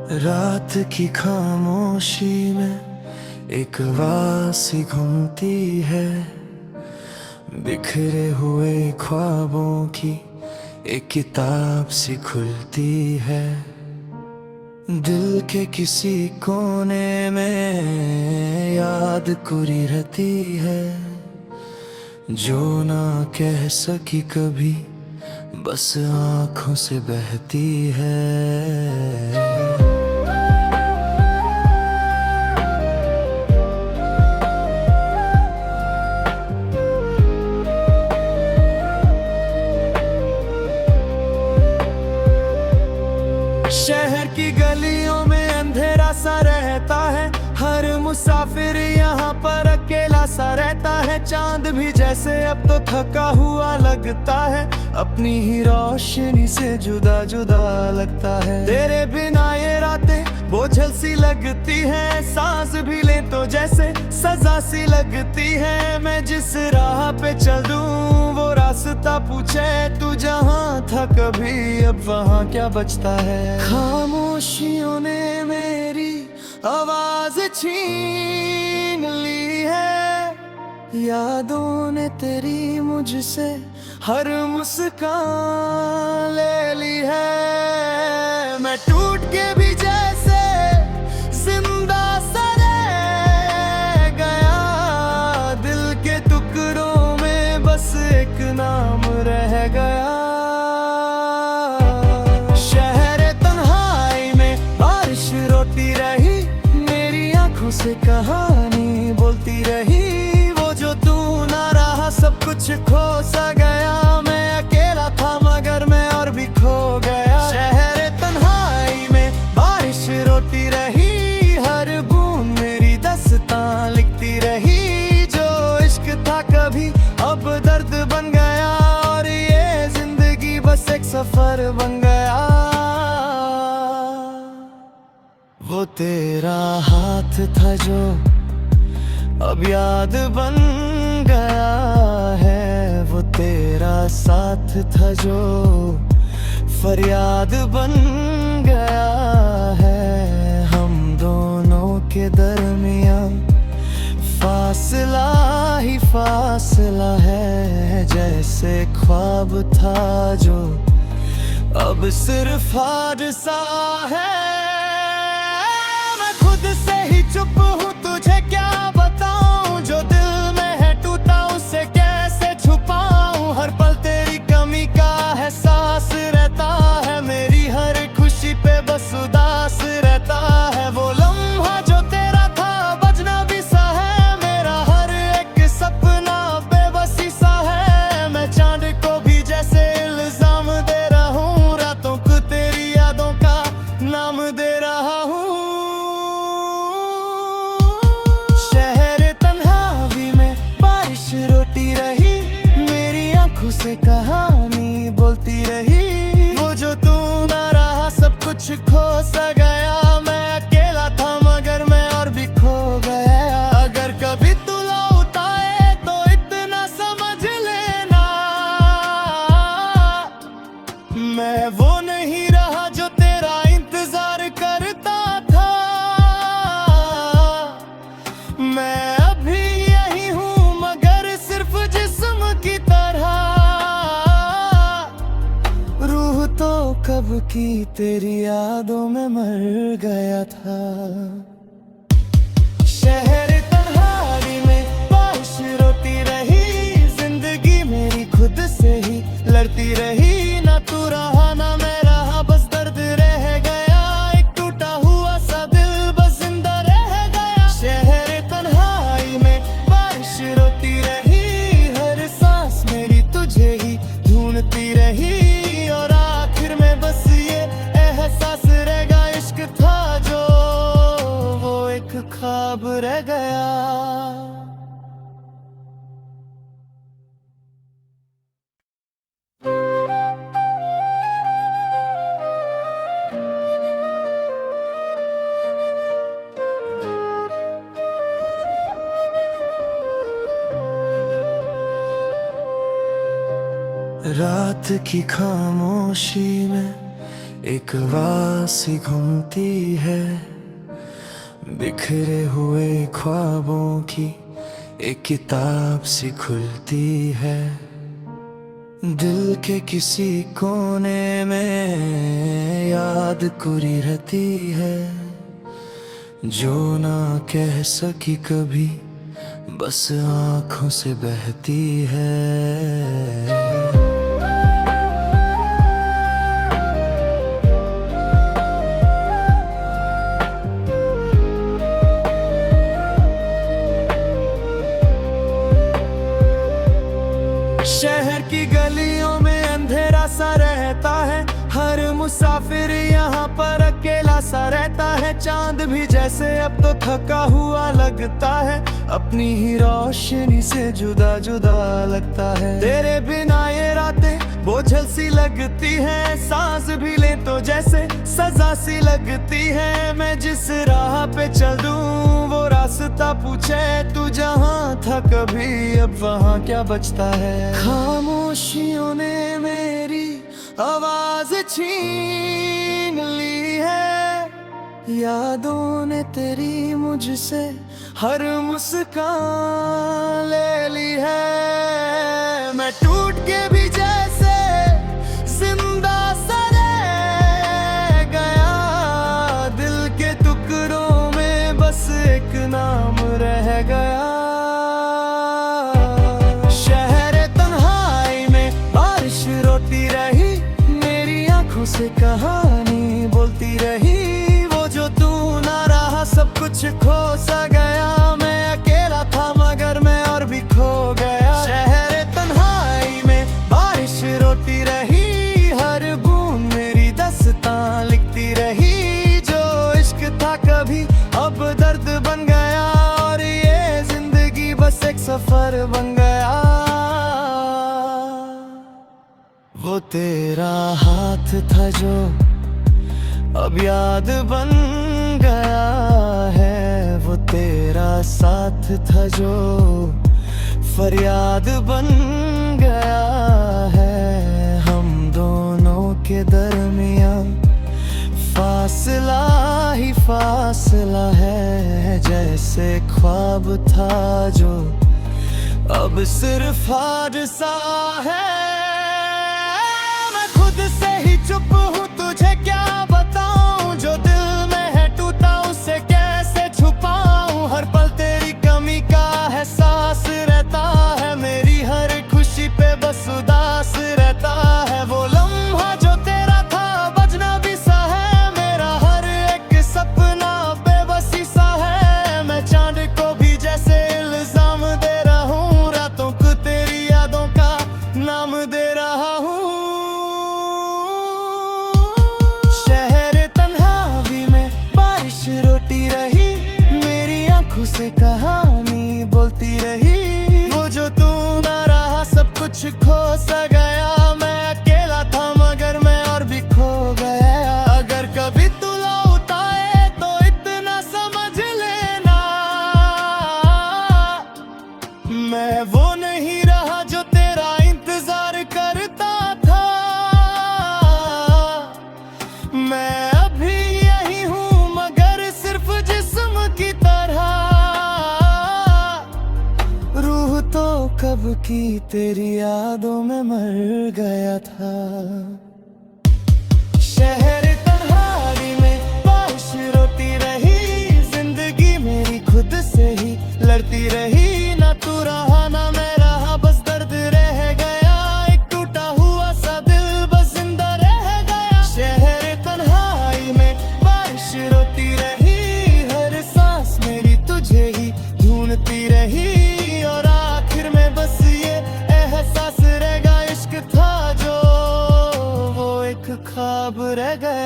रात की खामोशी में एक वासी घूमती है, बिखरे हुए ख्वाबों की एक किताब सी खुलती है। दिल के किसी कोने में याद कोरी रहती है, जो ना कह सकी कभी, बस आँखों से बहती है। शहर की गलियों में अंधेरा सा रहता है, हर मुसाफिर यहाँ पर अकेला सा रहता है। चांद भी जैसे अब तो थका हुआ लगता है, अपनी ही रोशनी से जुदा जुदा लगता है। तेरे बिना ये रातें बोझल सी लगती है, सांस भी ले तो जैसे सजा सी लगती है। मैं जिस राह पे चलूं वो रास्ता पूछे, तू जहाँ था कभी अब वहाँ क्या बचता है। खामोशियों ने मेरी आवाज छीन ली है, यादों ने तेरी मुझसे हर मुस्कान ले ली है। मैं टूट के भी जैसे जिंदा सा रह गया, दिल के टुकड़ों में बस एक नाम रह गया। शहर तन्हाई में बारिश रोती रही, मेरी आंखों से कहानी बोलती रही। वो जो तू ना रहा सब कुछ खो सा गया, मैं अकेला था मगर मैं और भी खो गया। शहर तन्हाई में बारिश रोती रही, हर बूंद मेरी दास्तां लिखती रही। जो इश्क था कभी अब दर्द बन गया, और ये जिंदगी बस एक सफर बन गया। वो तेरा हाथ था जो अब याद बन गया है, वो तेरा साथ था जो फरियाद बन गया है। हम दोनों के दरमियां फासला ही फासला है, जैसे ख्वाब था जो अब सिर्फ हादसा है। मैं खुद से ही चुप हूँ, तुझे क्या बताऊं, जो दिल में है टूटा उसे कैसे छुपाऊं। हर पल तेरी कमी का एहसास रहता है, मेरी हर खुशी पे बस उदास रहता है। वो लम्हा जो तेरा था बजना भी सा है, मेरा हर एक सपना बेबसी सा है। मैं चांद को भी जैसे इल्जाम दे रहा हूँ, रातों को तेरी यादों का नाम दे रहा हूँ। से कहानी बोलती रही, वो जो तू ना रहा सब कुछ खो सा गया। मैं अकेला था मगर मैं और भी खो गया। अगर कभी तू लौट आए तो इतना समझ लेना, मैं वो नहीं रहा जो तेरा इंतजार करता था। मैं अभी यही हूँ मगर सिर्फ जिस्म की तरह, तो कब की तेरी यादों में मर गया था। शहर तन्हाई में बारिश रोती रही, जिंदगी मेरी खुद से ही लड़ती रही। ना तू रहा ना मैं रहा, बस दर्द रह गया। एक टूटा हुआ सा दिल बस जिंदा रह गया। शहर तन्हाई में बारिश रोती रही, हर सांस मेरी तुझे ही ढूंढती रही। और आखिर में बस ये एहसास रह गया, इश्क था जो वो एक ख्वाब रह गया। रात की खामोशी में एक वासी घूमती है बिखरे हुए ख्वाबों की, एक किताब सी खुलती है दिल के किसी कोने में। याद कोरी रहती है जो ना कह सकी कभी, बस आँखों से बहती है। शहर की गलियों में अंधेरा सा रहता है, हर मुसाफिर यहाँ पर अकेला सा रहता है। चांद भी जैसे अब तो थका हुआ लगता है, अपनी ही रोशनी से जुदा जुदा लगता है। तेरे बिना ये रातें बोझल सी लगती है, सांस भी ले तो जैसे सजा सी लगती है। मैं जिस राह पे चल दूं वो रास्ता पूछे, तू जहाँ था कभी अब वहाँ क्या बचता है। खामोशियों ने मेरी आवाज छीन ली है, यादों ने तेरी मुझसे हर मुस्कान ले ली है। मैं टूट के भी जैसे जिंदा सा रह गया, दिल के टुकड़ों में बस एक नाम रह गया। शहर तन्हाई में बारिश रोती रही, मेरी आंखों से कहानी बोलती रही। वो जो तू ना रहा सब कुछ खो सा गया, मैं अकेला था मगर मैं और भी खो गया। शहर तन्हाई में बारिश रोती रही, हर बूंद मेरी दास्तां लिखती रही। जो इश्क था कभी अब दर्द बन गया, और ये जिंदगी बस एक सफर बन गया। वो तेरा हाथ था जो अब याद बन गया है, वो तेरा साथ था जो फरियाद बन गया है। हम दोनों के दरमियां फासला ही फासला है, जैसे ख्वाब था जो अब सिर्फ हादसा है। मैं खुद से ही चुप हूँ, तुझे क्या बताऊं, जो दिल में है टूटा उसे कैसे छुपाऊं। हर पल तेरी कमी का एहसास रहता है, मेरी हर खुशी पे बस उदास रहता है। वो लम्हा जो तेरा था बजना भी सा है, मेरा हर एक सपना बेबसी सा है। मैं चांद को भी जैसे इल्जाम दे रहा हूँ, रातों को तेरी यादों का नाम दे रहा हूँ। रोती रही, मेरी आंखों से कहानी बोलती रही। वो जो तू ना रहा सब कुछ खो सा गया, मैं अकेला था मगर मैं और भी खो गया। अगर कभी तू लौट आए तो इतना समझ लेना, मैं वो नहीं रहा जो तेरा इंतजार करता था। मैं अभी यही हूँ मगर सिर्फ जिस्म की तरह, रूह तो कब की तेरी यादों में मर गया था। शहर तन्हाई में बारिश रोती रही, जिंदगी मेरी खुद से ही लड़ती रही। ना तू रहा ना मैं रहा, बस दर्द रह गया, एक टूटा हुआ सा दिल बस जिंदा रह गया। शहर तन्हाई में बारिश रोती रही, हर सांस मेरी तुझे ही ढूंढती रही। और आखिर में बस ये एहसास रह गया, इश्क था जो वो एक ख्वाब रह गया।